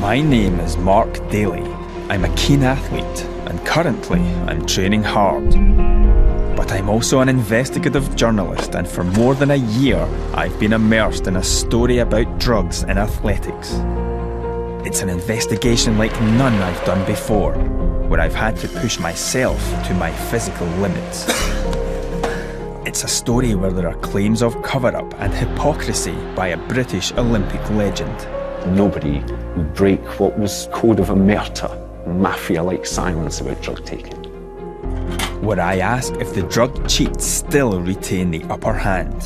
My name is Mark Daly. I'm a keen athlete, and currently I'm training hard. But I'm also an investigative journalist, and for more than a year I've been immersed in a story about drugs in athletics. It's an investigation like none I've done before, where I've had to push myself to my physical limits. It's a story where there are claims of cover-up and hypocrisy by a British Olympic legend. Nobody would break what was code of Omertà, mafia-like silence about drug taking. Where I ask if the drug cheats still retain the upper hand.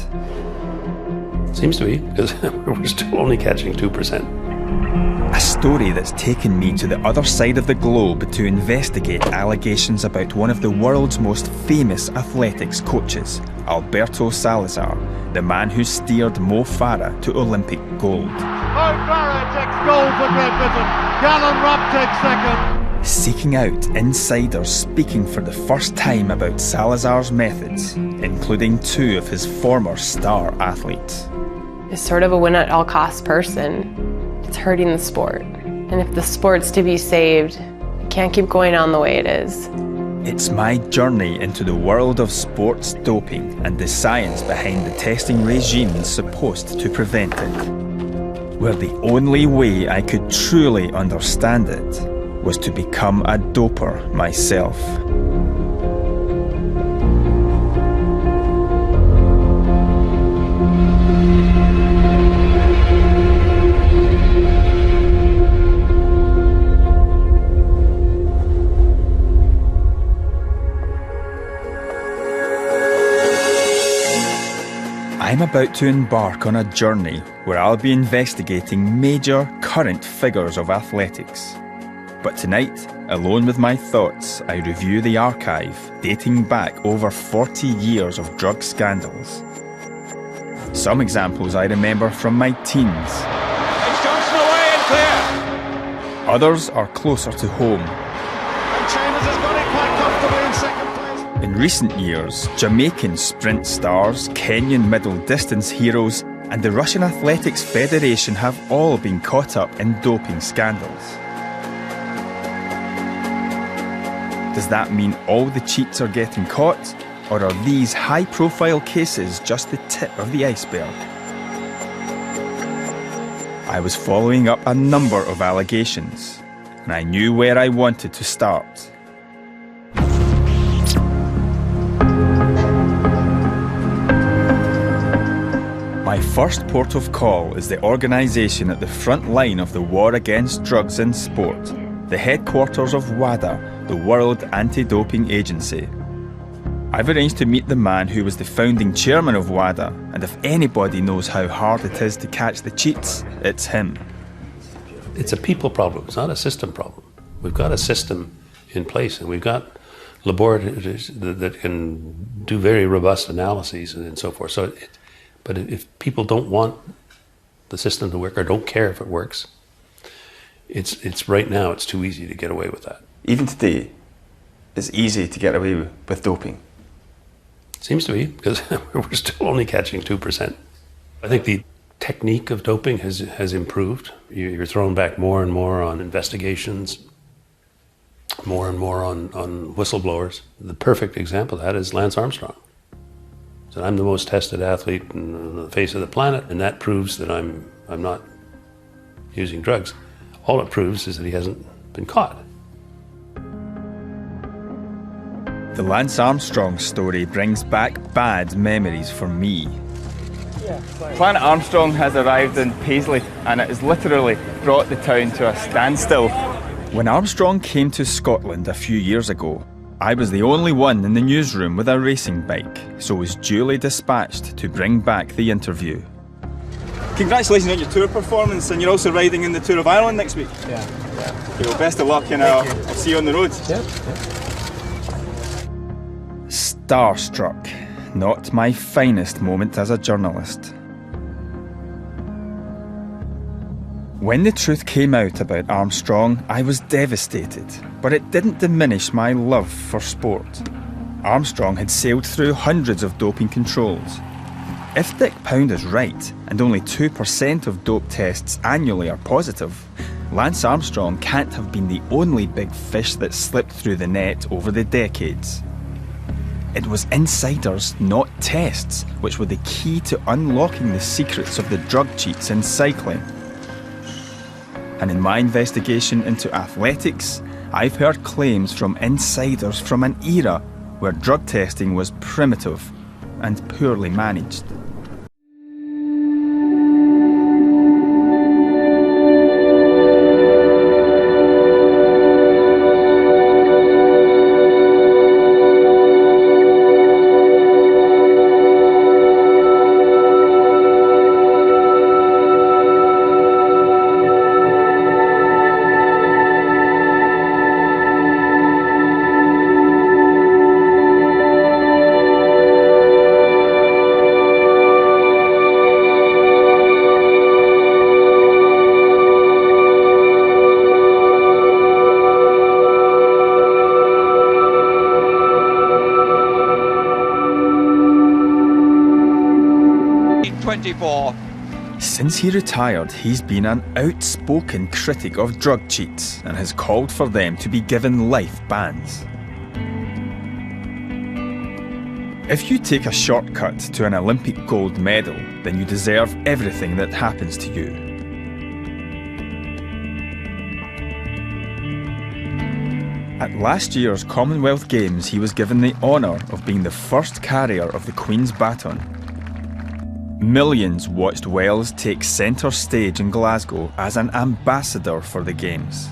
Seems to be, because we're still only catching 2%. A story that's taken me to the other side of the globe to investigate allegations about one of the world's most famous athletics coaches, Alberto Salazar, the man who steered Mo Farah to Olympic gold. Mo Farah takes gold for Great Britain. Gallon Rupp takes second. Seeking out insiders speaking for the first time about Salazar's methods, including two of his former star athletes. He's sort of a win-at-all-costs person. It's hurting the sport. And if the sport's to be saved, it can't keep going on the way it is. It's my journey into the world of sports doping and the science behind the testing regimes supposed to prevent it. Where the only way I could truly understand it was to become a doper myself. I'm about to embark on a journey where I'll be investigating major current figures of athletics. But tonight, alone with my thoughts, I review the archive dating back over 40 years of drug scandals. Some examples I remember from my teens. It's Johnson away and clear. Others are closer to home. And Chambers has got it quite comfortably in second place. In recent years, Jamaican sprint stars, Kenyan middle distance heroes, and the Russian Athletics Federation have all been caught up in doping scandals. Does that mean all the cheats are getting caught, or are these high-profile cases just the tip of the iceberg? I was following up a number of allegations, and I knew where I wanted to start. My first port of call is the organisation at the front line of the war against drugs in sport, the headquarters of WWII, the World Anti-Doping Agency. I've arranged to meet the man who was the founding chairman of WWII, and if anybody knows how hard it is to catch the cheats, it's him. It's a people problem, it's not a system problem. We've got a system in place, and we've got laboratories that can do very robust analyses and so forth. But if people don't want the system to work or don't care if it works, it's right now it's too easy to get away with that. Even today, it's easy to get away with doping. Seems to be, because we're still only catching 2%. I think the technique of doping has improved. You're thrown back more and more on investigations, more and more on whistleblowers. The perfect example of that is Lance Armstrong. So I'm the most tested athlete on the face of the planet, and that proves that I'm not using drugs. All it proves is that he hasn't been caught. The Lance Armstrong story brings back bad memories for me. Planet Armstrong has arrived in Paisley, and it has literally brought the town to a standstill. When Armstrong came to Scotland a few years ago, I was the only one in the newsroom with a racing bike, so was duly dispatched to bring back the interview. Congratulations on your tour performance, and you're also riding in the Tour of Ireland next week. Yeah. Well, best of luck, and I'll see you on the road. Yeah. Starstruck, not my finest moment as a journalist. When the truth came out about Armstrong, I was devastated, but it didn't diminish my love for sport. Armstrong had sailed through hundreds of doping controls. If Dick Pound is right, and only 2% of dope tests annually are positive, Lance Armstrong can't have been the only big fish that slipped through the net over the decades. It was insiders, not tests, which were the key to unlocking the secrets of the drug cheats in cycling. And in my investigation into athletics, I've heard claims from insiders from an era where drug testing was primitive and poorly managed. Since he retired, he's been an outspoken critic of drug cheats and has called for them to be given life bans. If you take a shortcut to an Olympic gold medal, then you deserve everything that happens to you. At last year's Commonwealth Games, he was given the honour of being the first carrier of the Queen's baton. Millions watched Wales take centre stage in Glasgow as an ambassador for the Games.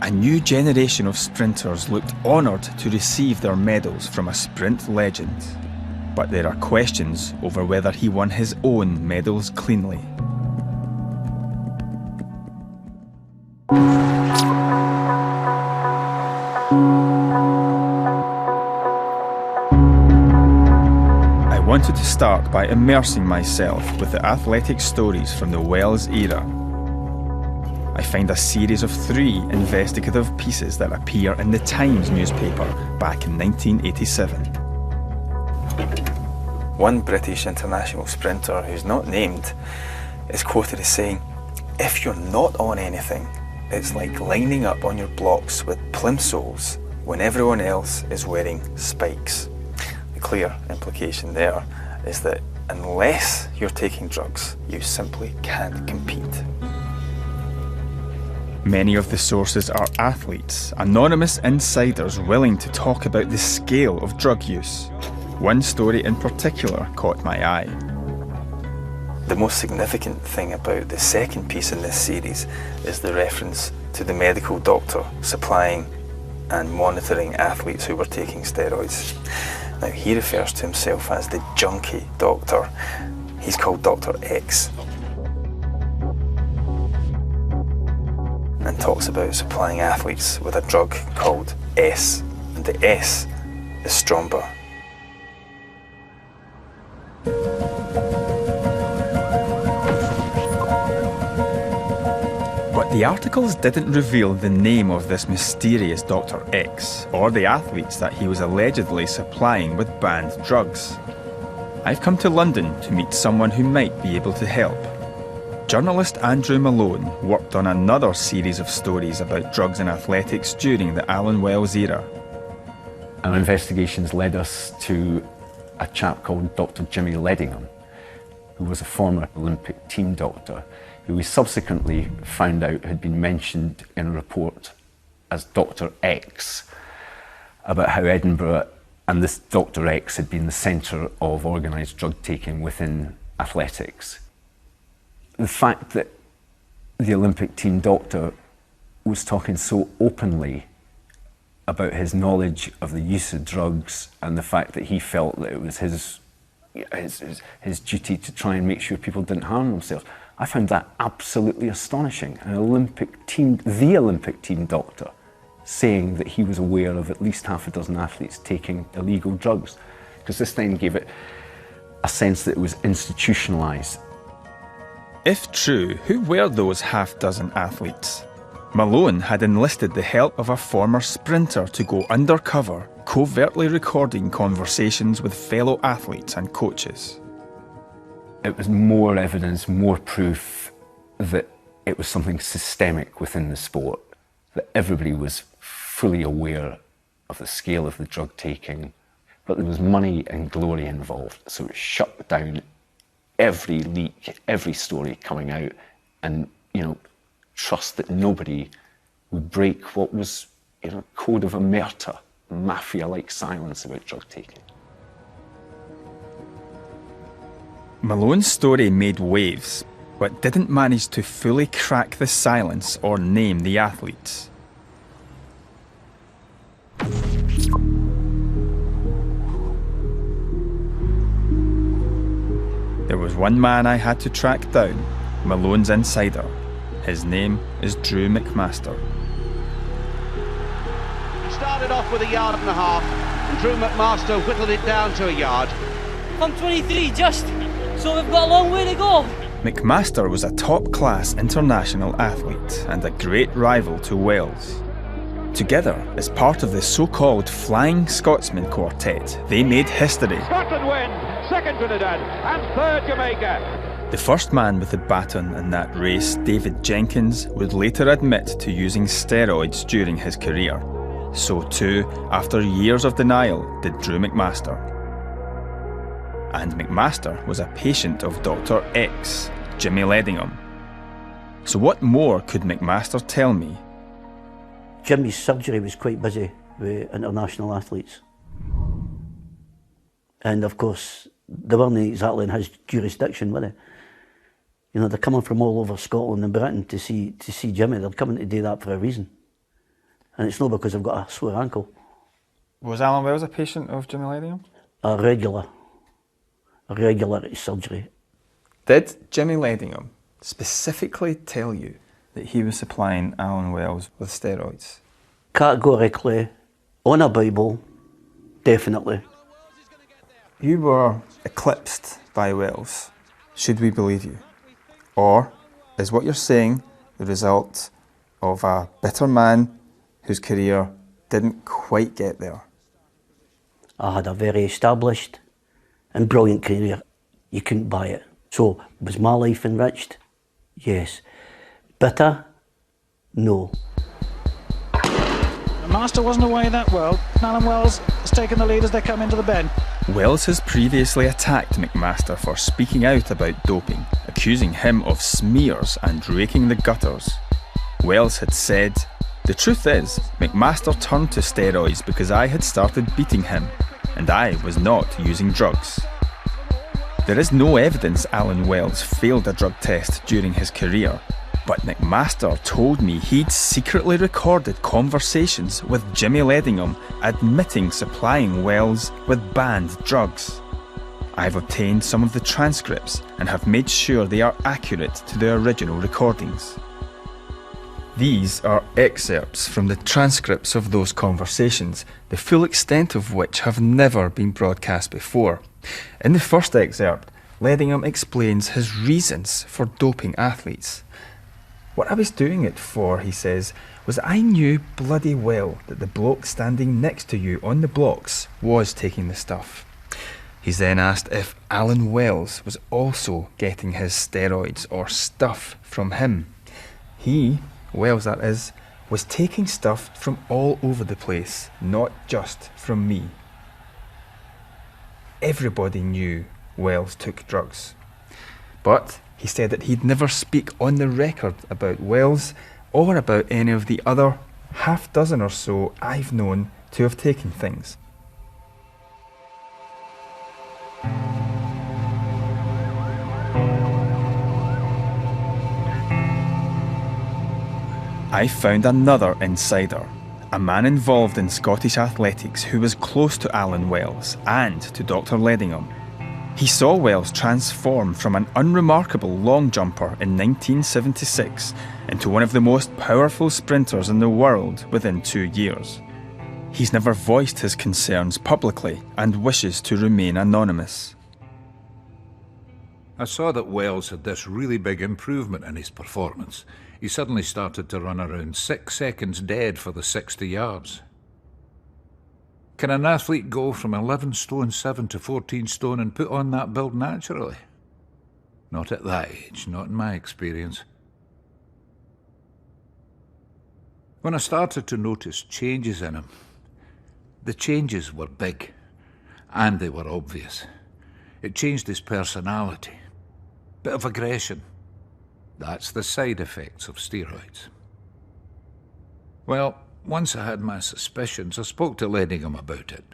A new generation of sprinters looked honoured to receive their medals from a sprint legend. But there are questions over whether he won his own medals cleanly. I wanted to start by immersing myself with the athletic stories from the Wales era. I find a series of 3 investigative pieces that appear in the Times newspaper back in 1987. One British international sprinter who's not named is quoted as saying, "If you're not on anything, it's like lining up on your blocks with plimsolls when everyone else is wearing spikes." The clear implication there is that unless you're taking drugs, you simply can't compete. Many of the sources are athletes, anonymous insiders willing to talk about the scale of drug use. One story in particular caught my eye. The most significant thing about the second piece in this series is the reference to the medical doctor supplying and monitoring athletes who were taking steroids. Now, he refers to himself as the junkie doctor. He's called Dr. X. And talks about supplying athletes with a drug called S. And the S is Stromba. But the articles didn't reveal the name of this mysterious Dr. X or the athletes that he was allegedly supplying with banned drugs. I've come to London to meet someone who might be able to help. Journalist Andrew Malone worked on another series of stories about drugs and athletics during the Alan Wells era. Our investigations led us to a chap called Dr. Jimmy Ledingham, who was a former Olympic team doctor, who we subsequently found out had been mentioned in a report as Dr. X, about how Edinburgh and this Dr. X had been the centre of organised drug taking within athletics. The fact that the Olympic team doctor was talking so openly about his knowledge of the use of drugs and the fact that he felt that it was his duty to try and make sure people didn't harm themselves, I found that absolutely astonishing. The Olympic team doctor saying that he was aware of at least half a dozen athletes taking illegal drugs, because this then gave it a sense that it was institutionalised. If true, who were those half-dozen athletes? Malone had enlisted the help of a former sprinter to go undercover, covertly recording conversations with fellow athletes and coaches. It was more evidence, more proof that it was something systemic within the sport, that everybody was fully aware of the scale of the drug taking, but there was money and glory involved, so it shut down every leak, every story coming out, and, you know, trust that nobody would break what was, you know, code of Omertà, mafia-like silence about drug taking. Malone's story made waves, but didn't manage to fully crack the silence or name the athletes. There was one man I had to track down, Malone's insider. His name is Drew McMaster. He started off with 1.5 yards, and Drew McMaster whittled it down to 1 yard. I'm 23 just, so we've got a long way to go. McMaster was a top-class international athlete and a great rival to Wales. Together, as part of the so-called Flying Scotsman Quartet, they made history. Scotland win, second Trinidad, and third Jamaica. The first man with the baton in that race, David Jenkins, would later admit to using steroids during his career. So too, after years of denial, did Drew McMaster. And McMaster was a patient of Dr. X, Jimmy Ledingham. So what more could McMaster tell me? Jimmy's surgery was quite busy with international athletes. And of course, they weren't exactly in his jurisdiction, were they? You know, they're coming from all over Scotland and Britain to see Jimmy. They're coming to do that for a reason. And it's not because they've got a sore ankle. Was Alan Wells a patient of Jimmy Ledingham? A regular at his surgery. Did Jimmy Ledingham specifically tell you that he was supplying Alan Wells with steroids? Categorically, on a Bible, definitely. You were eclipsed by Wells. Should we believe you? Or is what you're saying the result of a bitter man whose career didn't quite get there? I had a very established and brilliant career. You couldn't buy it. So, was my life enriched? Yes. Bitter? No. The master wasn't away that well. Alan Wells has taken the lead as they come into the bend. Wells has previously attacked McMaster for speaking out about doping, accusing him of smears and raking the gutters. Wells had said, "The truth is, McMaster turned to steroids because I had started beating him, and I was not using drugs." There is no evidence Alan Wells failed a drug test during his career, but McMaster told me he'd secretly recorded conversations with Jimmy Ledingham admitting supplying Wells with banned drugs. I've obtained some of the transcripts and have made sure they are accurate to the original recordings. These are excerpts from the transcripts of those conversations, the full extent of which have never been broadcast before. In the first excerpt, Ledingham explains his reasons for doping athletes. "What I was doing it for," he says, "was I knew bloody well that the bloke standing next to you on the blocks was taking the stuff." He's then asked if Alan Wells was also getting his steroids or stuff from him. He, Wells that is, was taking stuff from all over the place, not just from me. Everybody knew Wells took drugs. But he said that he'd never speak on the record about Wells or about any of the other half dozen or so I've known to have taken things. I found another insider, a man involved in Scottish athletics who was close to Alan Wells and to Dr. Ledingham. He saw Wells transform from an unremarkable long jumper in 1976 into one of the most powerful sprinters in the world within 2 years. He's never voiced his concerns publicly and wishes to remain anonymous. I saw that Wells had this really big improvement in his performance. He suddenly started to run around 6 seconds dead for the 60 yards. Can an athlete go from 11 stone 7 to 14 stone and put on that build naturally? Not at that age, not in my experience. When I started to notice changes in him, the changes were big, and they were obvious. It changed his personality. Bit of aggression. That's the side effects of steroids. Well, once I had my suspicions, I spoke to Ledingham about it.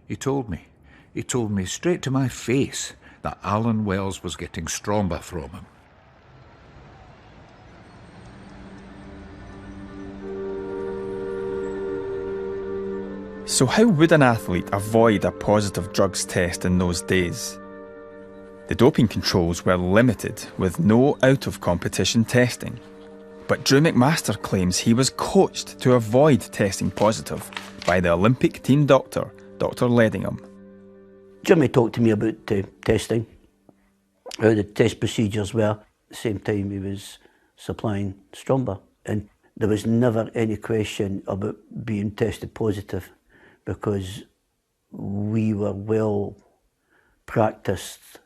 He told me straight to my face that Alan Wells was getting stronger from him. So how would an athlete avoid a positive drugs test in those days? The doping controls were limited, with no out-of-competition testing. But Drew McMaster claims he was coached to avoid testing positive by the Olympic team doctor, Dr. Ledingham. Jimmy talked to me about testing, how the test procedures were. At the same time he was supplying Stromba, and there was never any question about being tested positive, because we were well practiced.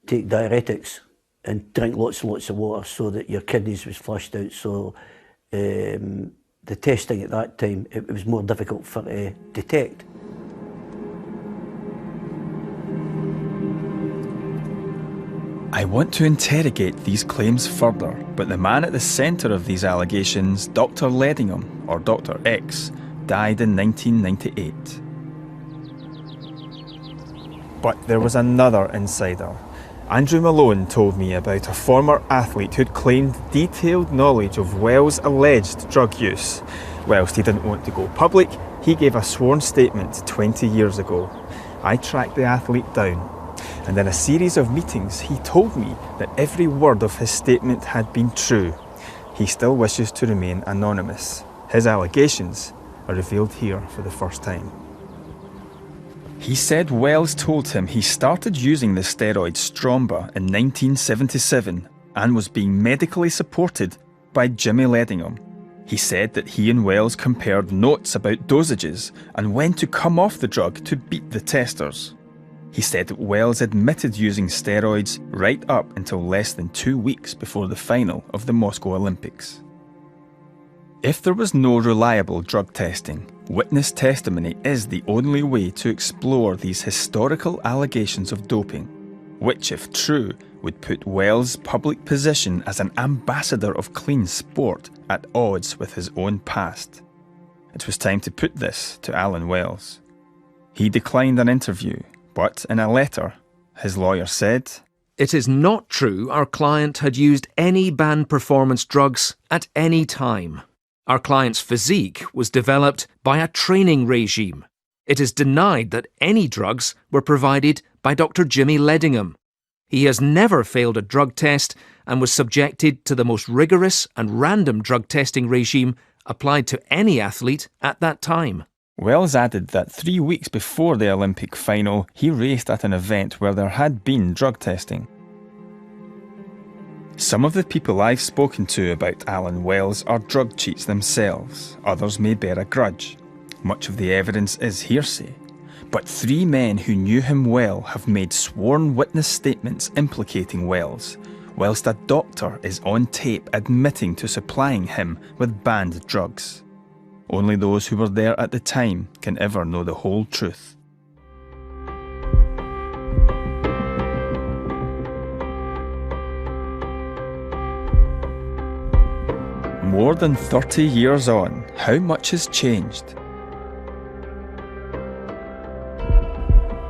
Take diuretics and drink lots and lots of water so that your kidneys was flushed out. So the testing at that time, it was more difficult for detect. I want to interrogate these claims further, but the man at the centre of these allegations, Dr. Ledingham, or Dr. X, died in 1998. But there was another insider. Andrew Malone told me about a former athlete who'd claimed detailed knowledge of Wells' alleged drug use. Whilst he didn't want to go public, he gave a sworn statement 20 years ago. I tracked the athlete down, and in a series of meetings he told me that every word of his statement had been true. He still wishes to remain anonymous. His allegations are revealed here for the first time. He said Wells told him he started using the steroid Stromba in 1977 and was being medically supported by Jimmy Ledingham. He said that he and Wells compared notes about dosages and when to come off the drug to beat the testers. He said that Wells admitted using steroids right up until less than 2 weeks before the final of the Moscow Olympics. If there was no reliable drug testing, witness testimony is the only way to explore these historical allegations of doping, which, if true, would put Wells' public position as an ambassador of clean sport at odds with his own past. It was time to put this to Alan Wells. He declined an interview, but in a letter, his lawyer said, "It is not true our client had used any banned performance drugs at any time. Our client's physique was developed by a training regime. It is denied that any drugs were provided by Dr. Jimmy Ledingham. He has never failed a drug test and was subjected to the most rigorous and random drug testing regime applied to any athlete at that time." Wells added that 3 weeks before the Olympic final, he raced at an event where there had been drug testing. Some of the people I've spoken to about Alan Wells are drug cheats themselves. Others may bear a grudge. Much of the evidence is hearsay. But 3 men who knew him well have made sworn witness statements implicating Wells, whilst a doctor is on tape admitting to supplying him with banned drugs. Only those who were there at the time can ever know the whole truth. More than 30 years on, how much has changed?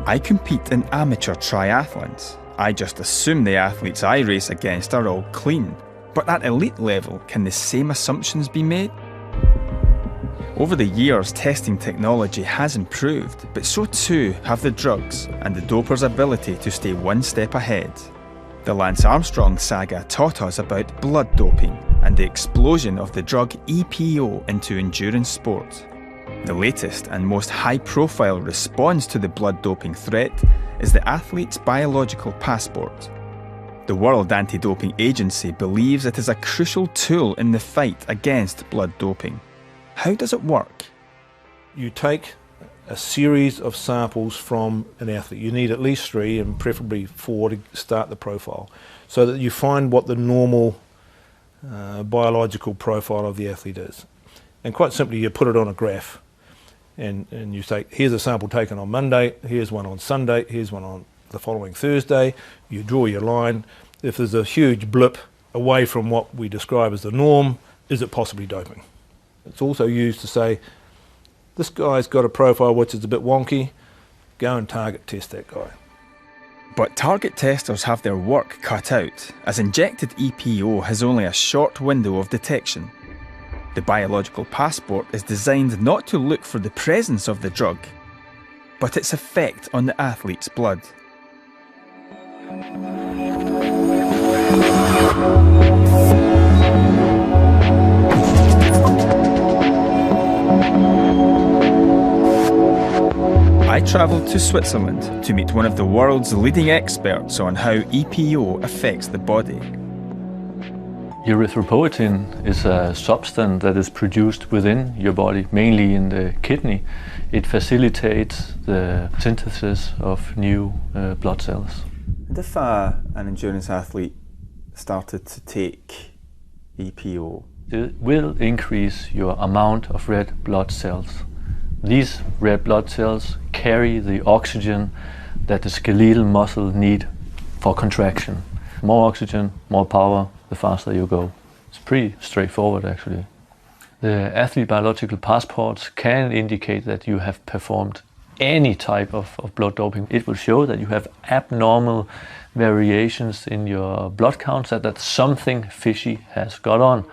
I compete in amateur triathlons. I just assume the athletes I race against are all clean. But at elite level, can the same assumptions be made? Over the years, testing technology has improved, but so too have the drugs and the dopers' ability to stay one step ahead. The Lance Armstrong saga taught us about blood doping and the explosion of the drug EPO into endurance sport. The latest and most high-profile response to the blood doping threat is the athlete's biological passport. The World Anti-Doping Agency believes it is a crucial tool in the fight against blood doping. How does it work? You take a series of samples from an athlete. You need at least 3 and preferably 4 to start the profile, so that you find what the normal biological profile of the athlete is. And quite simply, you put it on a graph. And you say, here's a sample taken on Monday, here's one on Sunday, here's one on the following Thursday. You draw your line. If there's a huge blip away from what we describe as the norm, is it possibly doping? It's also used to say, this guy's got a profile which is a bit wonky, go and target test that guy. But target testers have their work cut out, as injected EPO has only a short window of detection. The biological passport is designed not to look for the presence of the drug, but its effect on the athlete's blood. I travelled to Switzerland to meet one of the world's leading experts on how EPO affects the body. Erythropoietin is a substance that is produced within your body, mainly in the kidney. It facilitates the synthesis of new blood cells. And if an endurance athlete started to take EPO? It will increase your amount of red blood cells. These red blood cells carry the oxygen that the skeletal muscle need for contraction. More oxygen, more power, the faster you go. It's pretty straightforward actually. The athlete biological passports can indicate that you have performed any type of blood doping. It will show that you have abnormal variations in your blood counts, that something fishy has got on.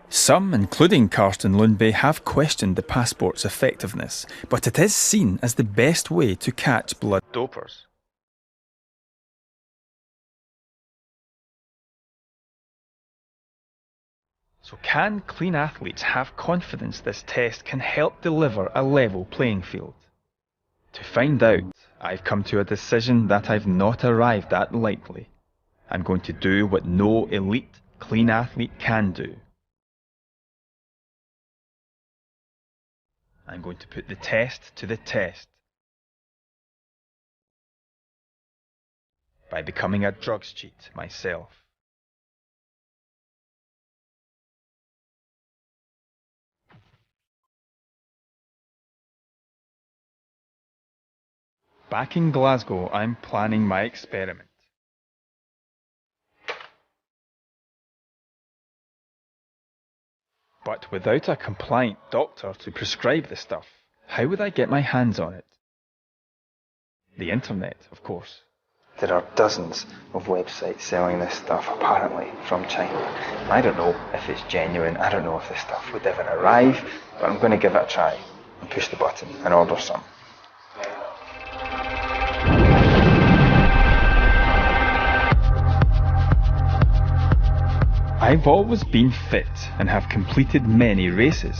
Some, including Karsten Lundby, have questioned the passport's effectiveness, but it is seen as the best way to catch blood dopers. So can clean athletes have confidence this test can help deliver a level playing field? To find out, I've come to a decision that I've not arrived at lightly. I'm going to do what no elite clean athlete can do. I'm going to put the test to the test by becoming a drugs cheat myself. Back in Glasgow, I'm planning my experiment. But without a compliant doctor to prescribe the stuff, how would I get my hands on it? The internet, of course. There are dozens of websites selling this stuff, apparently, from China. I don't know if it's genuine, I don't know if this stuff would ever arrive, but I'm going to give it a try and push the button and order some. I've always been fit and have completed many races.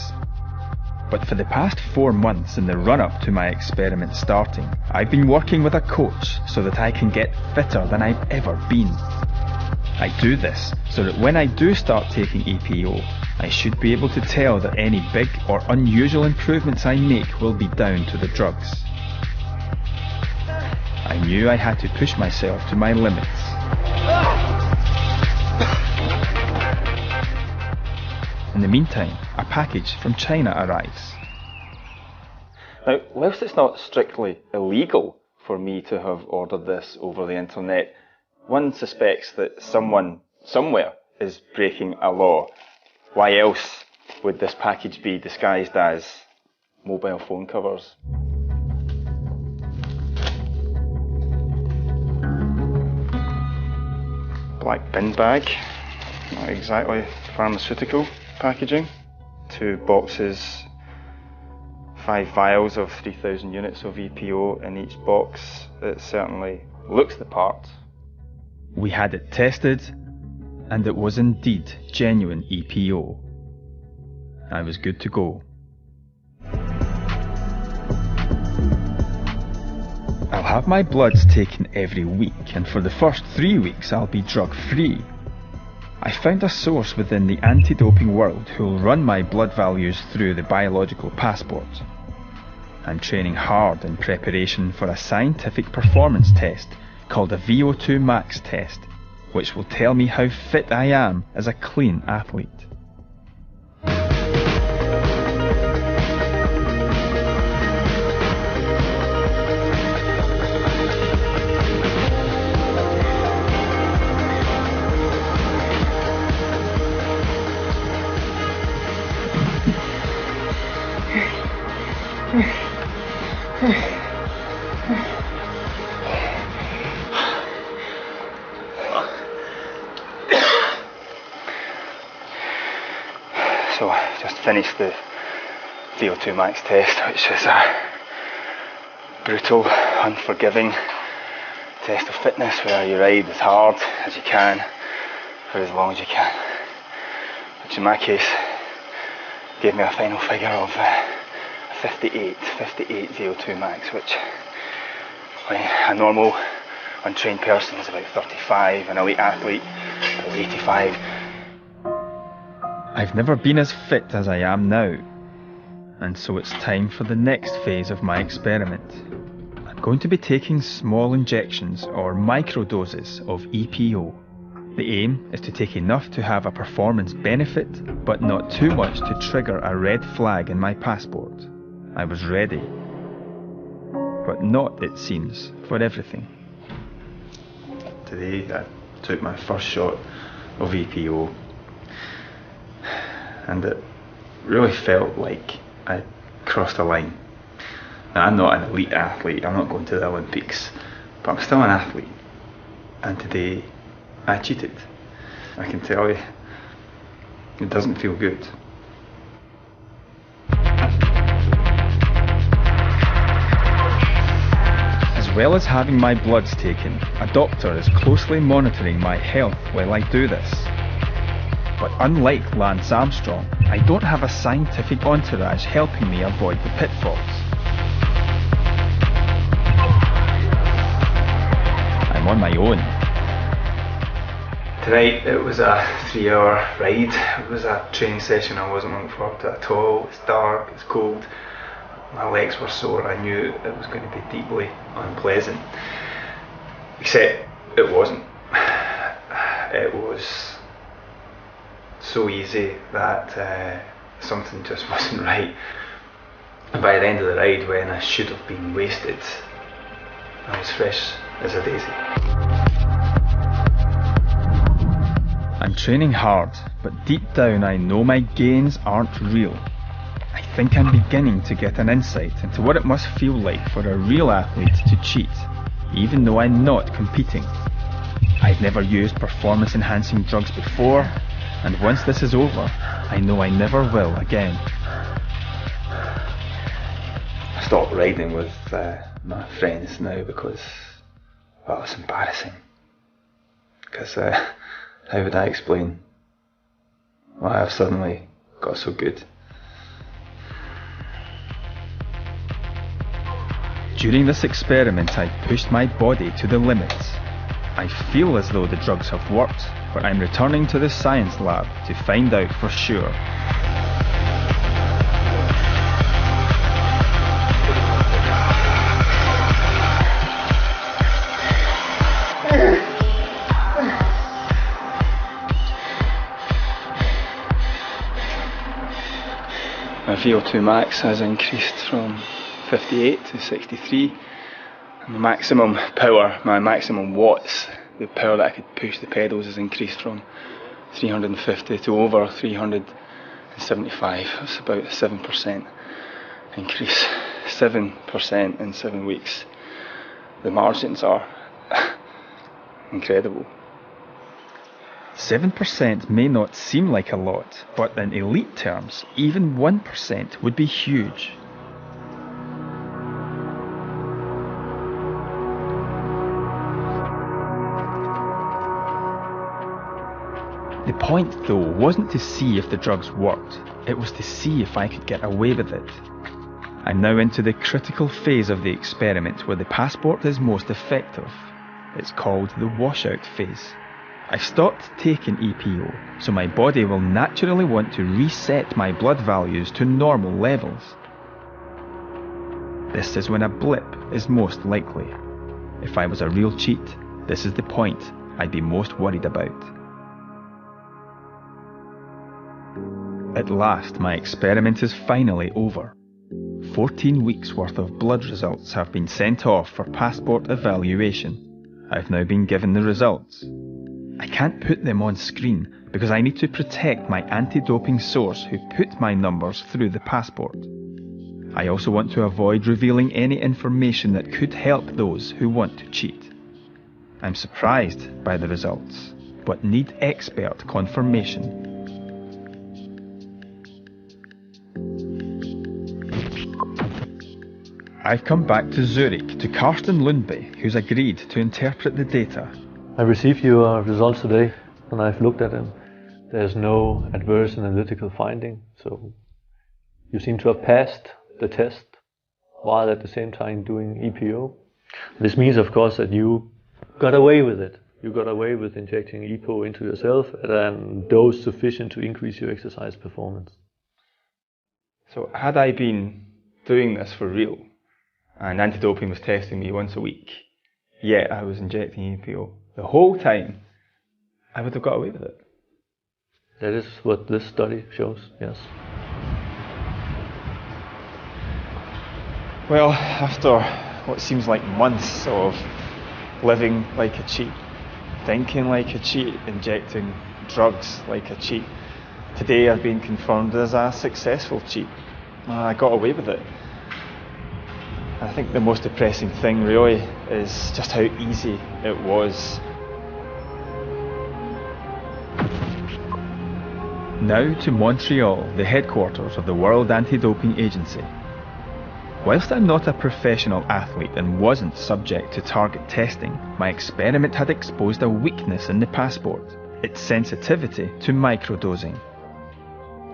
But for the past 4 months in the run-up to my experiment starting, I've been working with a coach so that I can get fitter than I've ever been. I do this so that when I do start taking EPO, I should be able to tell that any big or unusual improvements I make will be down to the drugs. I knew I had to push myself to my limits. In the meantime, a package from China arrives. Now, whilst it's not strictly illegal for me to have ordered this over the internet, one suspects that someone, somewhere, is breaking a law. Why else would this package be disguised as mobile phone covers? Black bin bag, not exactly pharmaceutical packaging. 2 boxes, 5 vials of 3,000 units of EPO in each box. It certainly looks the part. We had it tested, and it was indeed genuine EPO. I was good to go. I'll have my bloods taken every week, and for the first 3 weeks I'll be drug-free. I found a source within the anti-doping world who will run my blood values through the biological passport. I'm training hard in preparation for a scientific performance test called a VO2 max test, which will tell me how fit I am as a clean athlete. So I just finished the VO2 max test, which is a brutal, unforgiving test of fitness where you ride as hard as you can for as long as you can, which in my case gave me a final figure of 58 VO2 max, which a normal untrained person is about 35, an elite athlete about 85. I've never been as fit as I am now, and so it's time for the next phase of my experiment. I'm going to be taking small injections or microdoses of EPO. The aim is to take enough to have a performance benefit, but not too much to trigger a red flag in my passport. I was ready, but not, it seems, for everything. Today I took my first shot of EPO, and it really felt like I crossed a line. Now, I'm not an elite athlete, I'm not going to the Olympics, but I'm still an athlete, and today I cheated. I can tell you, it doesn't feel good. As well as having my bloods taken, a doctor is closely monitoring my health while I do this. But unlike Lance Armstrong, I don't have a scientific entourage helping me avoid the pitfalls. I'm on my own. Tonight it was a 3-hour ride. It was a training session I wasn't looking forward to at all. It's dark, it's cold, my legs were sore. I knew it was going to be deeply unpleasant. Except it wasn't. It was so easy that something just wasn't right. And by the end of the ride, when I should have been wasted, I was fresh as a daisy. I'm training hard, but deep down I know my gains aren't real. I think I'm beginning to get an insight into what it must feel like for a real athlete to cheat, even though I'm not competing. I've never used performance-enhancing drugs before, and once this is over, I know I never will again. I stopped riding with my friends now because, well, it's embarrassing. Because how would I explain why I've suddenly got so good? During this experiment, I pushed my body to the limits. I feel as though the drugs have worked, but I'm returning to the science lab to find out for sure. My VO2 max has increased from 58 to 63, and the maximum power, my maximum watts, the power that I could push the pedals has increased from 350 to over 375. That's about a 7% increase. 7% in 7 weeks. The margins are incredible. 7% may not seem like a lot, but in elite terms, even 1% would be huge. The point, though, wasn't to see if the drugs worked, it was to see if I could get away with it. I'm now into the critical phase of the experiment where the passport is most effective. It's called the washout phase. I've stopped taking EPO, so my body will naturally want to reset my blood values to normal levels. This is when a blip is most likely. If I was a real cheat, this is the point I'd be most worried about. At last, my experiment is finally over. 14 weeks worth of blood results have been sent off for passport evaluation. I've now been given the results. I can't put them on screen because I need to protect my anti-doping source who put my numbers through the passport. I also want to avoid revealing any information that could help those who want to cheat. I'm surprised by the results, but need expert confirmation. I've come back to Zurich to Karsten Lundby, who's agreed to interpret the data. I received your results today and I've looked at them. There's no adverse analytical finding, so you seem to have passed the test while at the same time doing EPO. This means, of course, that you got away with it. You got away with injecting EPO into yourself at a dose sufficient to increase your exercise performance. So had I been doing this for real, and anti-doping was testing me once a week, yet I was injecting EPO the whole time, I would have got away with it. That is what this study shows, yes. Well, after what seems like months of living like a cheat, thinking like a cheat, injecting drugs like a cheat, today I've been confirmed as a successful cheat. I got away with it. I think the most depressing thing really is just how easy it was. Now to Montreal, the headquarters of the World Anti-Doping Agency. Whilst I'm not a professional athlete and wasn't subject to target testing, my experiment had exposed a weakness in the passport, its sensitivity to microdosing.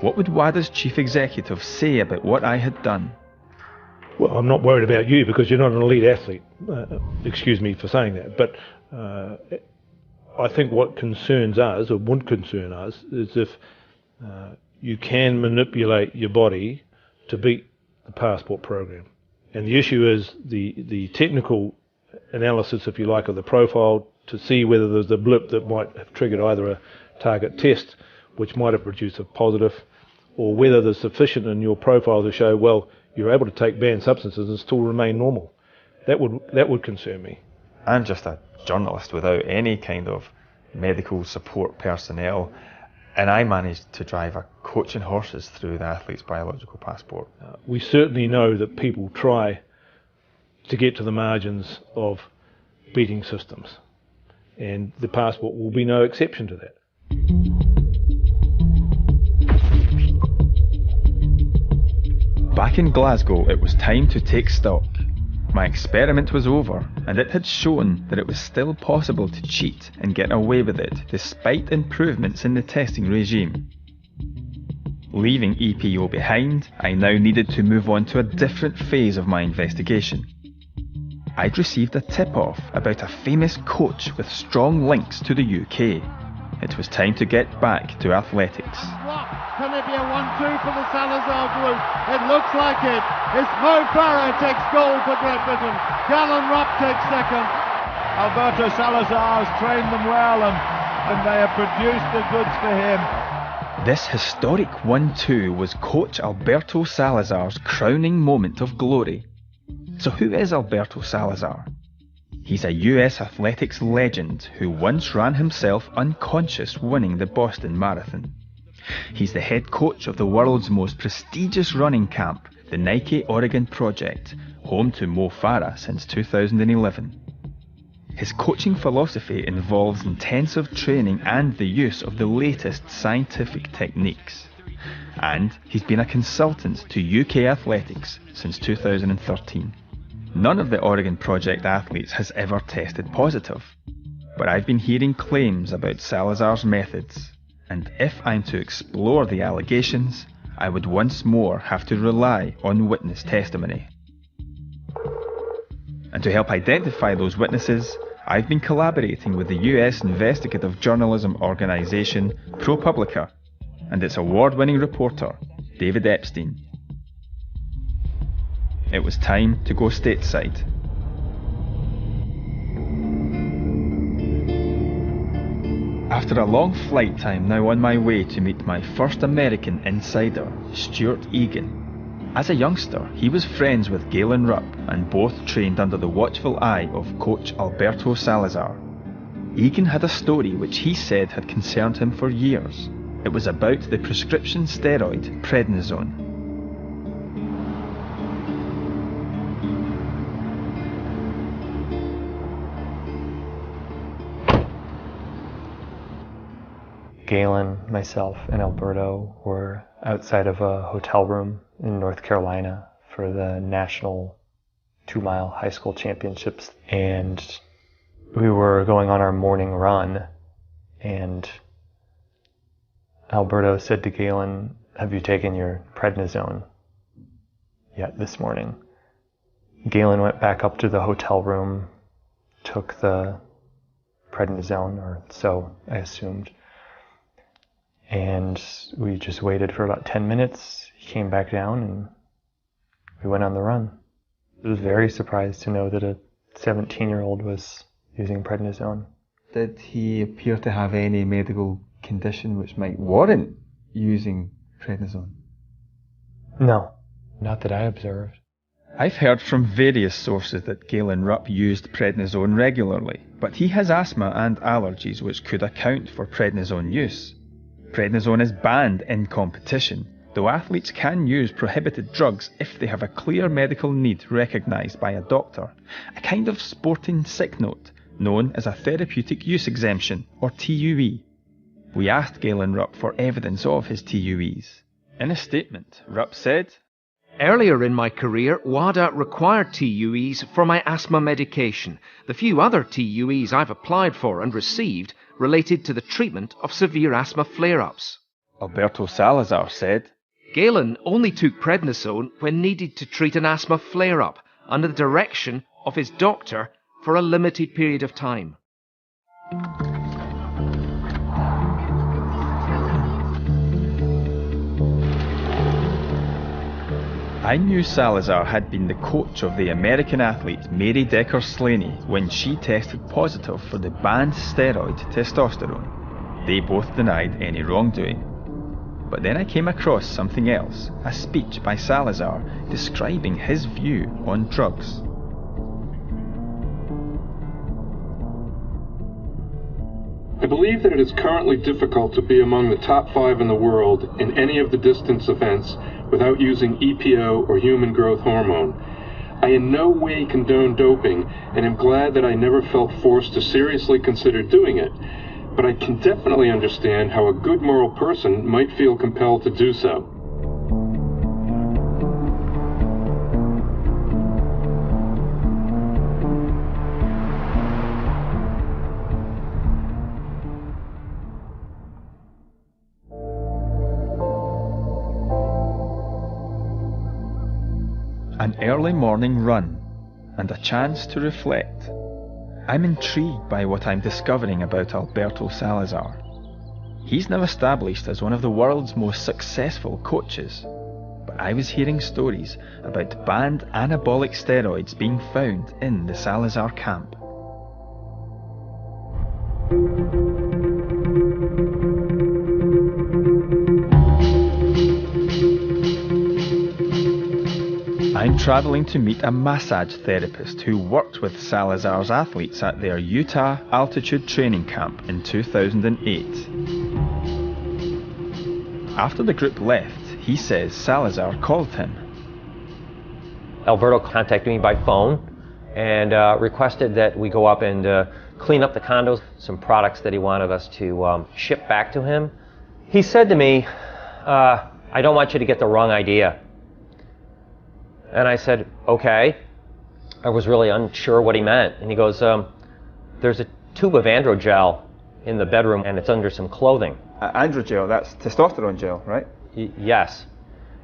What would WADA's chief executive say about what I had done? Well, I'm not worried about you because you're not an elite athlete. Excuse me for saying that, but I think what concerns us, or would concern us, is if you can manipulate your body to beat the passport program. And the issue is the technical analysis, if you like, of the profile to see whether there's a blip that might have triggered either a target test, which might have produced a positive, or whether there's sufficient in your profile to show, well, you're able to take banned substances and still remain normal. That would concern me. I'm just a journalist without any kind of medical support personnel, and I managed to drive a coaching horses through the athlete's biological passport. We certainly know that people try to get to the margins of beating systems, and the passport will be no exception to that. Back in Glasgow, it was time to take stock. My experiment was over, and it had shown that it was still possible to cheat and get away with it despite improvements in the testing regime. Leaving EPO behind, I now needed to move on to a different phase of my investigation. I'd received a tip-off about a famous coach with strong links to the UK. It was time to get back to athletics. Can it be a 1-2 for the Salazar group? It looks like it. It's Mo Farah takes gold for Great Britain. Gallon Rupp takes second. Alberto Salazar has trained them well and they have produced the goods for him. This historic 1-2 was coach Alberto Salazar's crowning moment of glory. So who is Alberto Salazar? He's a US athletics legend who once ran himself unconscious winning the Boston Marathon. He's the head coach of the world's most prestigious running camp, the Nike Oregon Project, home to Mo Farah since 2011. His coaching philosophy involves intensive training and the use of the latest scientific techniques. And he's been a consultant to UK athletics since 2013. None of the Oregon Project athletes has ever tested positive, but I've been hearing claims about Salazar's methods, and if I'm to explore the allegations, I would once more have to rely on witness testimony. And to help identify those witnesses, I've been collaborating with the US investigative journalism organisation ProPublica and its award-winning reporter, David Epstein. It was time to go stateside. After a long flight, I'm now on my way to meet my first American insider, Stuart Egan. As a youngster, he was friends with Galen Rupp and both trained under the watchful eye of coach Alberto Salazar. Egan had a story which he said had concerned him for years. It was about the prescription steroid prednisone. Galen, myself, and Alberto were outside of a hotel room in North Carolina for the national 2-mile high school championships, and we were going on our morning run, and Alberto said to Galen, "Have you taken your prednisone yet this morning?" Galen went back up to the hotel room, took the prednisone, or so I assumed, and we just waited for about 10 minutes. He came back down and we went on the run. I was very surprised to know that a 17-year-old was using prednisone. Did he appear to have any medical condition which might warrant using prednisone? No, not that I observed. I've heard from various sources that Galen Rupp used prednisone regularly, but he has asthma and allergies which could account for prednisone use. Prednisone is banned in competition, though athletes can use prohibited drugs if they have a clear medical need recognised by a doctor, a kind of sporting sick note known as a therapeutic use exemption, or TUE. We asked Galen Rupp for evidence of his TUEs. In a statement, Rupp said, "Earlier in my career, WADA required TUEs for my asthma medication. The few other TUEs I've applied for and received related to the treatment of severe asthma flare-ups." Alberto Salazar said, "Galen only took prednisone when needed to treat an asthma flare-up under the direction of his doctor for a limited period of time." I knew Salazar had been the coach of the American athlete Mary Decker-Slaney when she tested positive for the banned steroid testosterone. They both denied any wrongdoing. But then I came across something else, a speech by Salazar describing his view on drugs. I believe that it is currently difficult to be among the top 5 in the world in any of the distance events without using EPO or human growth hormone. I in no way condone doping and am glad that I never felt forced to seriously consider doing it, but I can definitely understand how a good moral person might feel compelled to do so. An early morning run, and a chance to reflect. I'm intrigued by what I'm discovering about Alberto Salazar. He's now established as one of the world's most successful coaches, but I was hearing stories about banned anabolic steroids being found in the Salazar camp. I'm travelling to meet a massage therapist who worked with Salazar's athletes at their Utah altitude training camp in 2008. After the group left, he says Salazar called him. Alberto contacted me by phone and requested that we go up and clean up the condos, some products that he wanted us to ship back to him. He said to me, "I don't want you to get the wrong idea." And I said, "Okay." I was really unsure what he meant. And he goes, "There's a tube of androgel in the bedroom and it's under some clothing." Androgel, that's testosterone gel, right? Yes.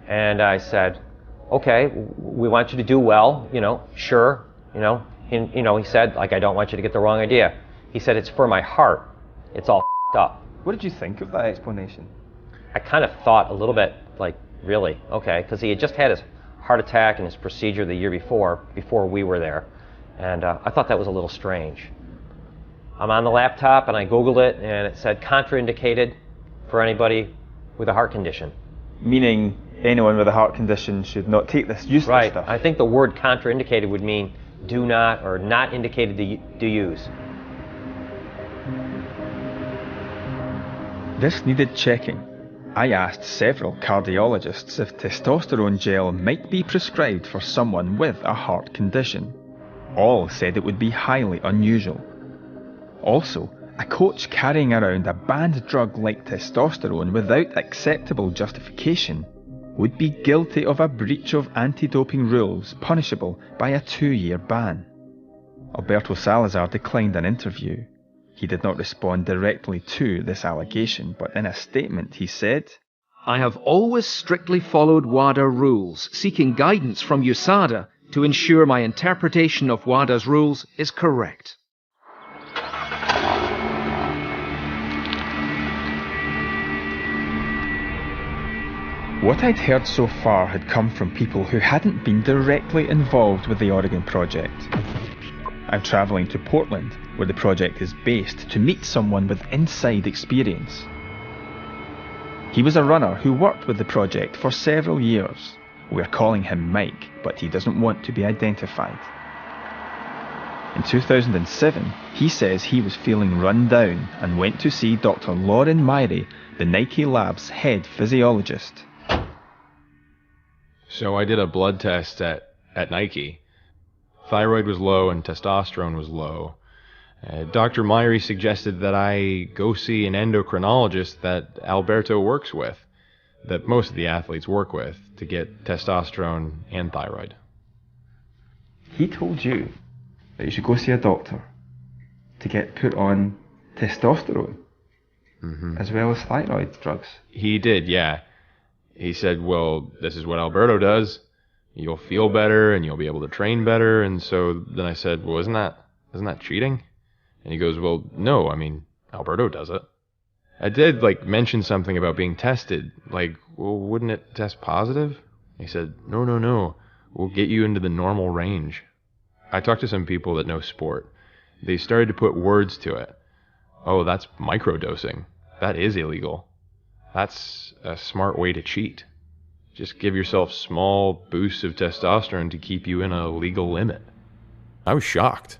And I said, "Okay, we want you to do well, sure." He said, like, "I don't want you to get the wrong idea." He said, "It's for my heart. It's all f***ed up." What did you think of that explanation? I kind of thought a little bit, like, really? Okay, because he had just had his heart attack and his procedure the year before we were there. And I thought that was a little strange. I'm on the laptop and I Googled it and it said contraindicated for anybody with a heart condition. Meaning anyone with a heart condition should not take this useless stuff. I think the word contraindicated would mean do not or not indicated to use. This needed checking. I asked several cardiologists if testosterone gel might be prescribed for someone with a heart condition. All said it would be highly unusual. Also, a coach carrying around a banned drug like testosterone without acceptable justification would be guilty of a breach of anti-doping rules punishable by a 2-year ban. Alberto Salazar declined an interview. He did not respond directly to this allegation, but in a statement he said, I have always strictly followed WADA rules, seeking guidance from USADA to ensure my interpretation of WADA's rules is correct. What I'd heard so far had come from people who hadn't been directly involved with the Oregon project. I'm travelling to Portland, where the project is based, to meet someone with inside experience. He was a runner who worked with the project for several years. We're calling him Mike, but he doesn't want to be identified. In 2007, he says he was feeling run down and went to see Dr. Lauren Myrie, the Nike Labs head physiologist. So I did a blood test at Nike. Thyroid was low and testosterone was low. Dr. Myrie suggested that I go see an endocrinologist that Alberto works with, that most of the athletes work with, to get testosterone and thyroid. He told you that you should go see a doctor to get put on testosterone, as well as thyroid drugs. He did, yeah. He said, well, this is what Alberto does. You'll feel better and you'll be able to train better. And so then I said, well, isn't that cheating? And he goes, well, no, I mean, Alberto does it. I did mention something about being tested. Well, wouldn't it test positive? He said, no, we'll get you into the normal range. I talked to some people that know sport. They started to put words to it. Oh, that's microdosing. That is illegal. That's a smart way to cheat. Just give yourself small boosts of testosterone to keep you in a legal limit. I was shocked.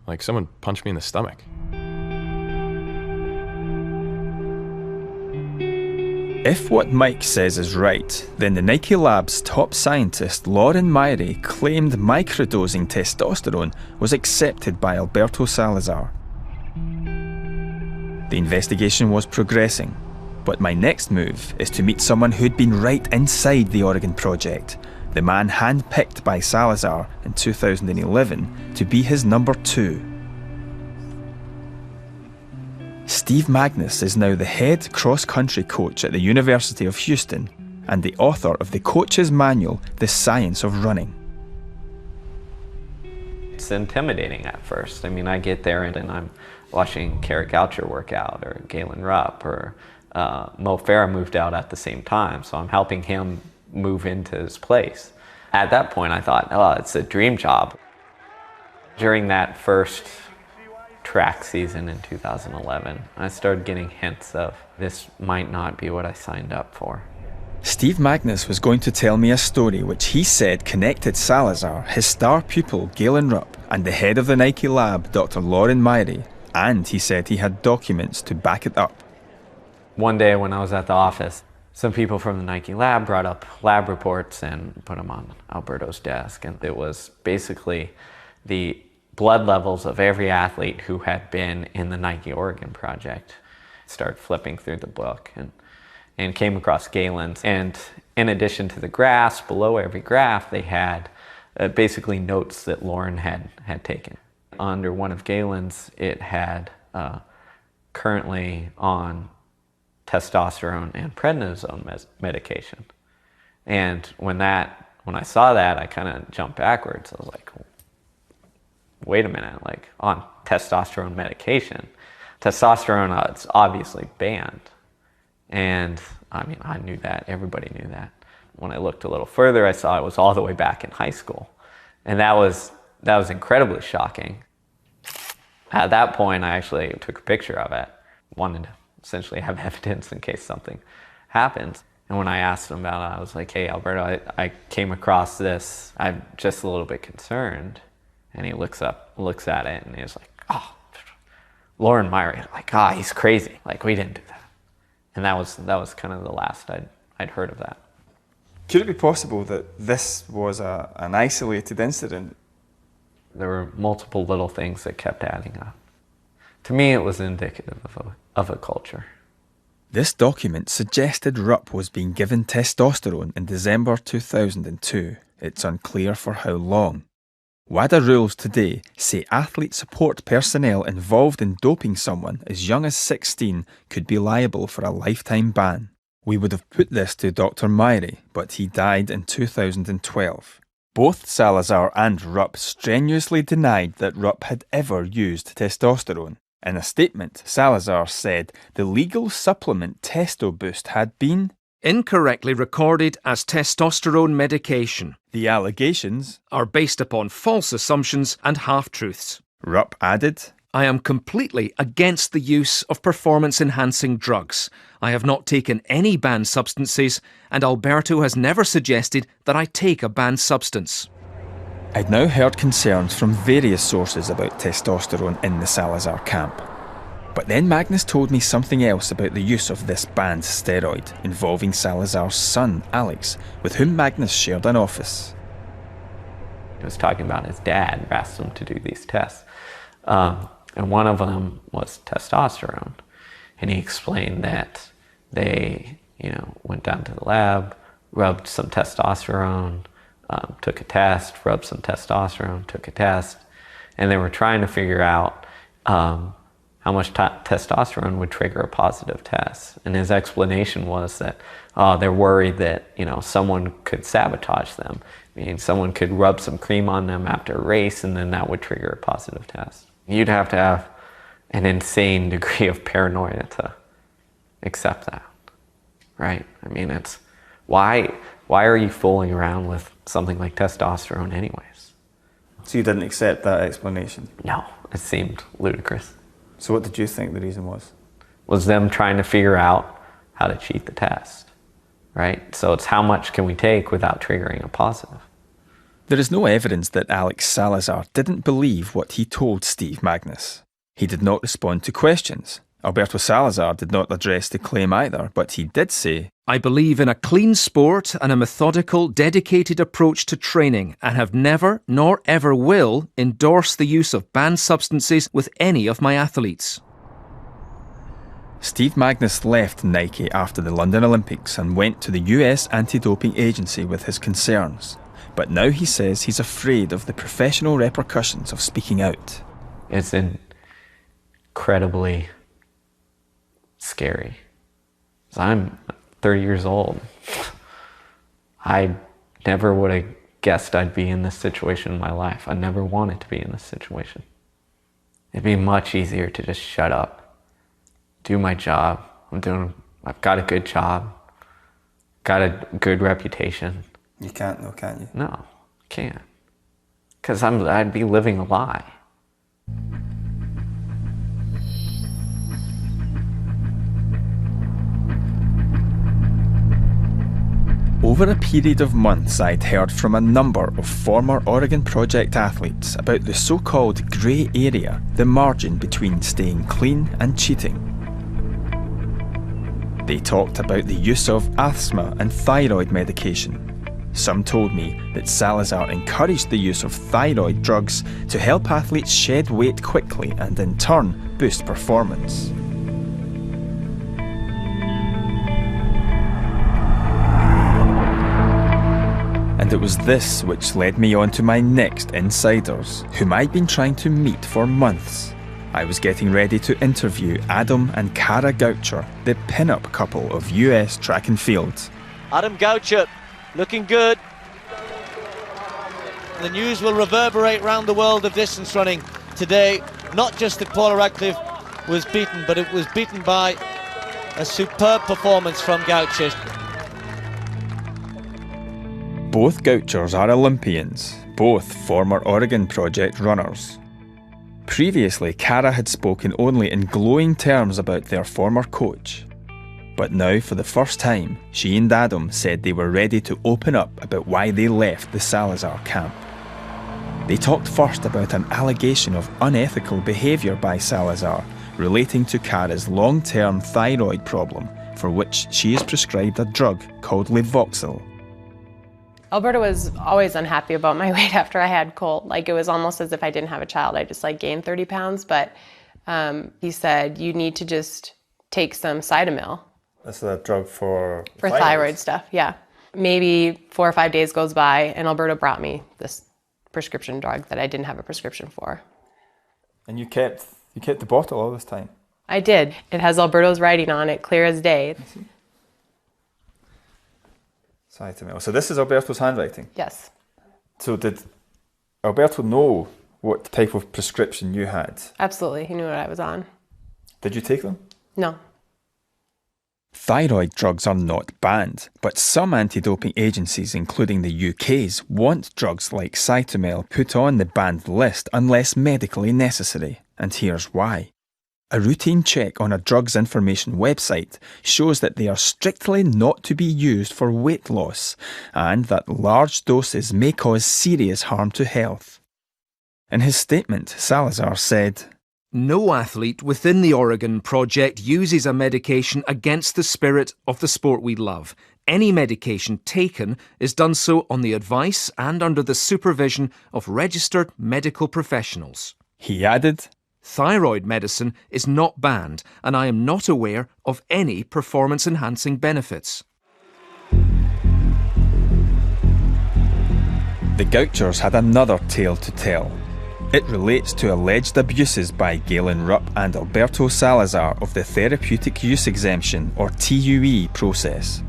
Like someone punched me in the stomach. If what Mike says is right, then the Nike Labs top scientist Lauren Myrie claimed microdosing testosterone was accepted by Alberto Salazar. The investigation was progressing, but my next move is to meet someone who'd been right inside the Oregon project, the man handpicked by Salazar in 2011 to be his number 2. Steve Magnus is now the head cross-country coach at the University of Houston and the author of the coach's manual, The Science of Running. It's intimidating at first. I mean, I get there and I'm watching Kerry Goucher work out, or Galen Rupp, or Mo Farah moved out at the same time, so I'm helping him move into his place. At that point, I thought, oh, it's a dream job. During that first track season in 2011, I started getting hints of this might not be what I signed up for. Steve Magnus was going to tell me a story which he said connected Salazar, his star pupil Galen Rupp, and the head of the Nike Lab, Dr. Lauren Myrie, and he said he had documents to back it up. One day when I was at the office, some people from the Nike Lab brought up lab reports and put them on Alberto's desk, and it was basically the blood levels of every athlete who had been in the Nike Oregon project. Started flipping through the book and came across Galen's, and in addition to the graphs, below every graph they had basically notes that Lauren had taken. Under one of Galen's, it had currently on testosterone and prednisone medication. And when I saw that, I kind of jumped backwards. I was like, wait a minute, like on testosterone medication. Testosterone, it's obviously banned. And I mean, I knew that, everybody knew that. When I looked a little further, I saw it was all the way back in high school. And that was incredibly shocking. At that point, I actually took a picture of it, wanted to essentially have evidence in case something happens. And when I asked him about it, I was like, hey, Alberto, I came across this. I'm just a little bit concerned. And he looks at it, and he's like, oh, Lauren Myrie, like, he's crazy. Like, we didn't do that. And that was kind of the last I'd heard of that. Could it be possible that this was an isolated incident? There were multiple little things that kept adding up. To me, it was indicative of a culture. This document suggested Rupp was being given testosterone in December 2002. It's unclear for how long. WADA rules today say athlete support personnel involved in doping someone as young as 16 could be liable for a lifetime ban. We would have put this to Dr. Myrie, but he died in 2012. Both Salazar and Rupp strenuously denied that Rupp had ever used testosterone. In a statement, Salazar said the legal supplement Testo Boost had been incorrectly recorded as testosterone medication. The allegations are based upon false assumptions and half-truths. Rupp added, I am completely against the use of performance-enhancing drugs. I have not taken any banned substances, and Alberto has never suggested that I take a banned substance. I'd now heard concerns from various sources about testosterone in the Salazar camp. But then Magnus told me something else about the use of this banned steroid involving Salazar's son, Alex, with whom Magnus shared an office. He was talking about his dad who asked him to do these tests. And one of them was testosterone. And he explained that they, went down to the lab, rubbed some testosterone, took a test, rubbed some testosterone, took a test, and they were trying to figure out how much testosterone would trigger a positive test. And his explanation was that they're worried that someone could sabotage them. I mean, someone could rub some cream on them after a race, and then that would trigger a positive test. You'd have to have an insane degree of paranoia to accept that, right? I mean, it's why are you fooling around with something like testosterone anyways? So you didn't accept that explanation? No, it seemed ludicrous. So what did you think the reason was? Was them trying to figure out how to cheat the test, right? So it's how much can we take without triggering a positive? There is no evidence that Alex Salazar didn't believe what he told Steve Magnus. He did not respond to questions. Alberto Salazar did not address the claim either, but he did say, I believe in a clean sport and a methodical, dedicated approach to training and have never, nor ever will, endorse the use of banned substances with any of my athletes. Steve Magnus left Nike after the London Olympics and went to the US anti-doping agency with his concerns. But now he says he's afraid of the professional repercussions of speaking out. It's incredibly scary. I'm 30 years old. I never would have guessed I'd be in this situation in my life. I never wanted to be in this situation. It'd be much easier to just shut up, do my job. I've got a good job, got a good reputation. You can't though, can you? No, I can't. Because I'd be living a lie. Over a period of months, I'd heard from a number of former Oregon Project athletes about the so-called grey area, the margin between staying clean and cheating. They talked about the use of asthma and thyroid medication. Some told me that Salazar encouraged the use of thyroid drugs to help athletes shed weight quickly and in turn boost performance. And it was this which led me on to my next insiders, whom I'd been trying to meet for months. I was getting ready to interview Adam and Kara Goucher, the pin-up couple of US track and field. Adam Goucher, looking good. The news will reverberate around the world of distance running today. Not just that Paula Radcliffe was beaten, but it was beaten by a superb performance from Goucher. Both Gouchers are Olympians, both former Oregon Project runners. Previously, Kara had spoken only in glowing terms about their former coach. But now, for the first time, she and Adam said they were ready to open up about why they left the Salazar camp. They talked first about an allegation of unethical behaviour by Salazar relating to Kara's long-term thyroid problem, for which she is prescribed a drug called Levoxil. Alberto was always unhappy about my weight after I had Colt. Like, it was almost as if I didn't have a child. I just gained 30 pounds, but he said, you need to just take some Cytomel This is a drug for thyroid stuff, yeah. Maybe 4 or 5 days goes by and Alberto brought me this prescription drug that I didn't have a prescription for. And you kept the bottle all this time? I did. It has Alberto's writing on it, clear as day. Cytomel. So this is Alberto's handwriting? Yes. So did Alberto know what type of prescription you had? Absolutely, he knew what I was on. Did you take them? No. Thyroid drugs are not banned, but some anti-doping agencies, including the UK's, want drugs like Cytomel put on the banned list unless medically necessary. And here's why. A routine check on a drugs information website shows that they are strictly not to be used for weight loss, and that large doses may cause serious harm to health. In his statement, Salazar said, "No athlete within the Oregon Project uses a medication against the spirit of the sport we love. Any medication taken is done so on the advice and under the supervision of registered medical professionals." He added, "Thyroid medicine is not banned, and I am not aware of any performance-enhancing benefits." The Gouchers had another tale to tell. It relates to alleged abuses by Galen Rupp and Alberto Salazar of the Therapeutic Use Exemption, or TUE, process.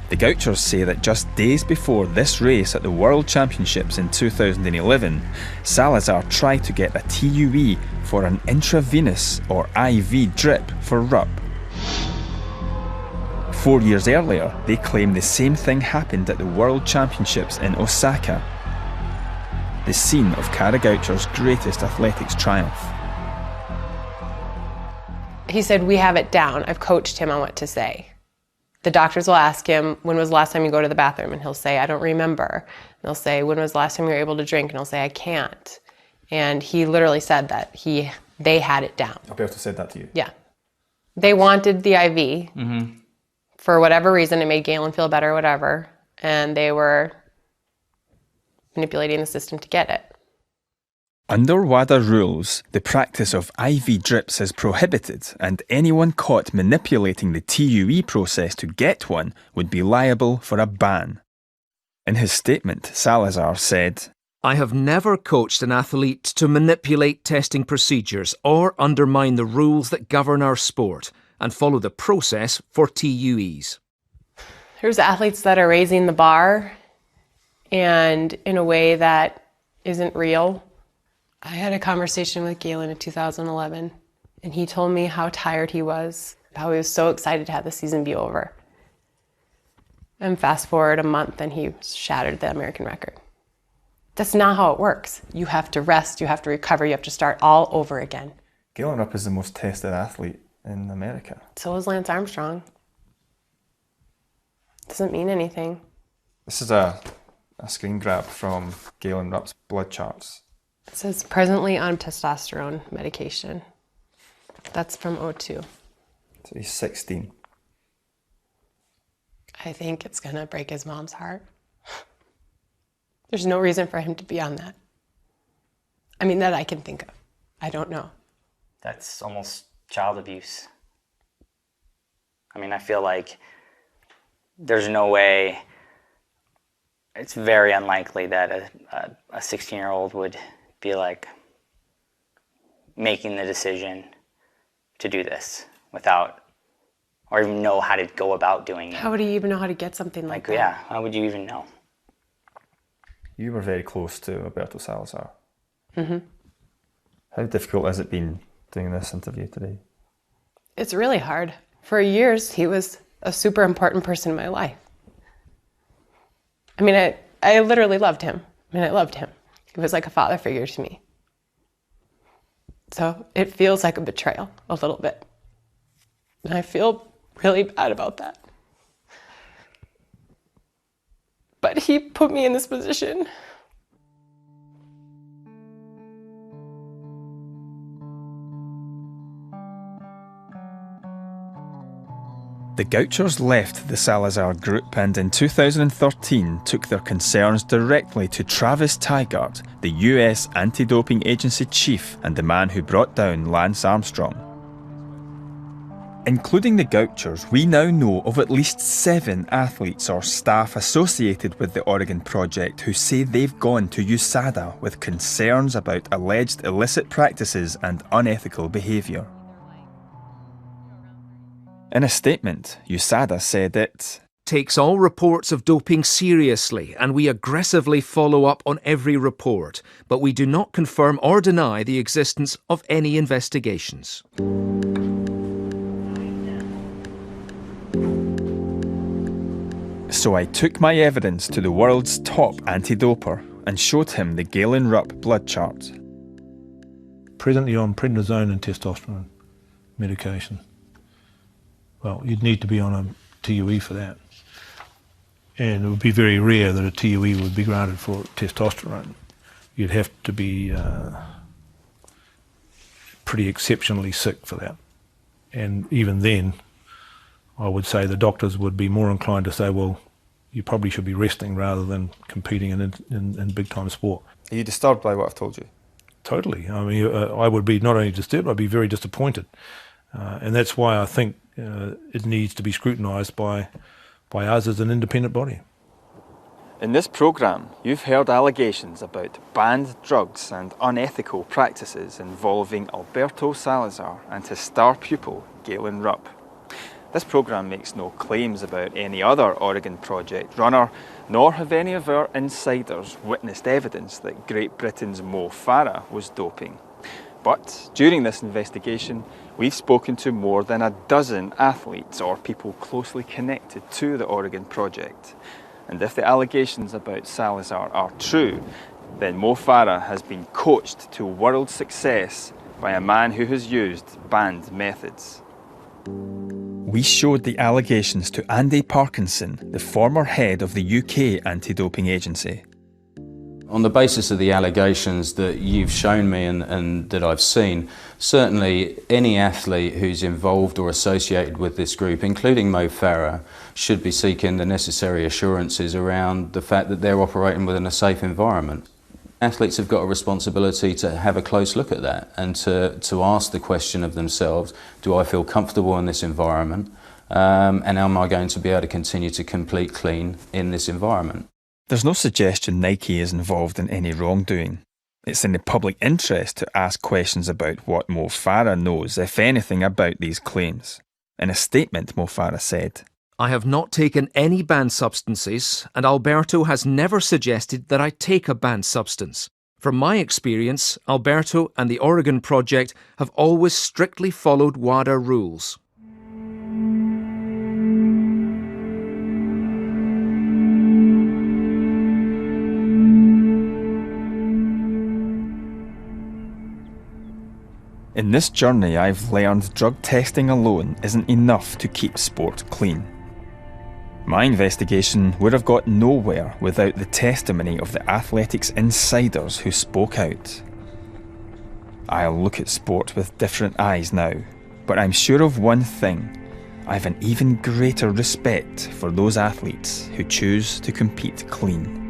The Gouchers say that just days before this race at the World Championships in 2011, Salazar tried to get a TUE for an intravenous or IV drip for Rupp. 4 years earlier, they claim the same thing happened at the World Championships in Osaka, the scene of Kara Goucher's greatest athletics triumph. He said, "We have it down. I've coached him on what to say." The doctors will ask him, "When was the last time you go to the bathroom?" And he'll say, "I don't remember." And they'll say, "When was the last time you were able to drink?" And he'll say, "I can't." And he literally said that they had it down. Alberto said that to you? Yeah. They wanted the IV. Mm-hmm. For whatever reason, it made Galen feel better or whatever. And they were manipulating the system to get it. Under WADA rules, the practice of IV drips is prohibited, and anyone caught manipulating the TUE process to get one would be liable for a ban. In his statement, Salazar said, "I have never coached an athlete to manipulate testing procedures or undermine the rules that govern our sport and follow the process for TUEs." There's athletes that are raising the bar and in a way that isn't real. I had a conversation with Galen in 2011, and he told me how tired he was, how he was so excited to have the season be over. And fast forward a month, and he shattered the American record. That's not how it works. You have to rest, you have to recover, you have to start all over again. Galen Rupp is the most tested athlete in America. So is Lance Armstrong. Doesn't mean anything. This is a screen grab from Galen Rupp's blood charts. It says presently on testosterone medication. That's from 02. So he's 16. I think it's gonna break his mom's heart. There's no reason for him to be on that. I mean, that I can think of. I don't know. That's almost child abuse. I mean, I feel like there's no way, it's very unlikely that a 16-year-old would be like making the decision to do this without, or even know how to go about doing it. How would he even know how to get something like that? Yeah, how would you even know? You were very close to Alberto Salazar. Mm-hmm. How difficult has it been doing this interview today? It's really hard. For years, he was a super important person in my life. I mean, I literally loved him. I loved him. He was like a father figure to me. So it feels like a betrayal, a little bit. And I feel really bad about that. But he put me in this position. The Gouchers left the Salazar group and in 2013 took their concerns directly to Travis Tygart, the US anti-doping agency chief and the man who brought down Lance Armstrong. Including the Gouchers, we now know of at least 7 athletes or staff associated with the Oregon Project who say they've gone to USADA with concerns about alleged illicit practices and unethical behaviour. In a statement, USADA said it takes all reports of doping seriously, and we aggressively follow up on every report, but we do not confirm or deny the existence of any investigations. So I took my evidence to the world's top anti-doper and showed him the Galen Rupp blood chart. Presently on prednisone and testosterone medication. Well, you'd need to be on a TUE for that. And it would be very rare that a TUE would be granted for testosterone. You'd have to be pretty exceptionally sick for that. And even then, I would say the doctors would be more inclined to say, well, you probably should be resting rather than competing in big-time sport. Are you disturbed by what I've told you? Totally. I mean, I would be not only disturbed, I'd be very disappointed. And that's why I think it needs to be scrutinised by us as an independent body. In this programme, you've heard allegations about banned drugs and unethical practices involving Alberto Salazar and his star pupil, Galen Rupp. This programme makes no claims about any other Oregon Project runner, nor have any of our insiders witnessed evidence that Great Britain's Mo Farah was doping. But during this investigation, we've spoken to more than a dozen athletes or people closely connected to the Oregon Project. And if the allegations about Salazar are true, then Mo Farah has been coached to world success by a man who has used banned methods. We showed the allegations to Andy Parkinson, the former head of the UK anti-doping agency. On the basis of the allegations that you've shown me and that I've seen, certainly any athlete who's involved or associated with this group, including Mo Farah, should be seeking the necessary assurances around the fact that they're operating within a safe environment. Athletes have got a responsibility to have a close look at that and to ask the question of themselves, do I feel comfortable in this environment? And am I going to be able to continue to compete clean in this environment? There's no suggestion Nike is involved in any wrongdoing. It's in the public interest to ask questions about what Mo Farah knows, if anything, about these claims. In a statement, Mo Farah said, I have not taken any banned substances, and Alberto has never suggested that I take a banned substance. From my experience, Alberto and the Oregon Project have always strictly followed WADA rules. In this journey, I've learned drug testing alone isn't enough to keep sport clean. My investigation would have got nowhere without the testimony of the athletics insiders who spoke out. I'll look at sport with different eyes now, but I'm sure of one thing. I've an even greater respect for those athletes who choose to compete clean.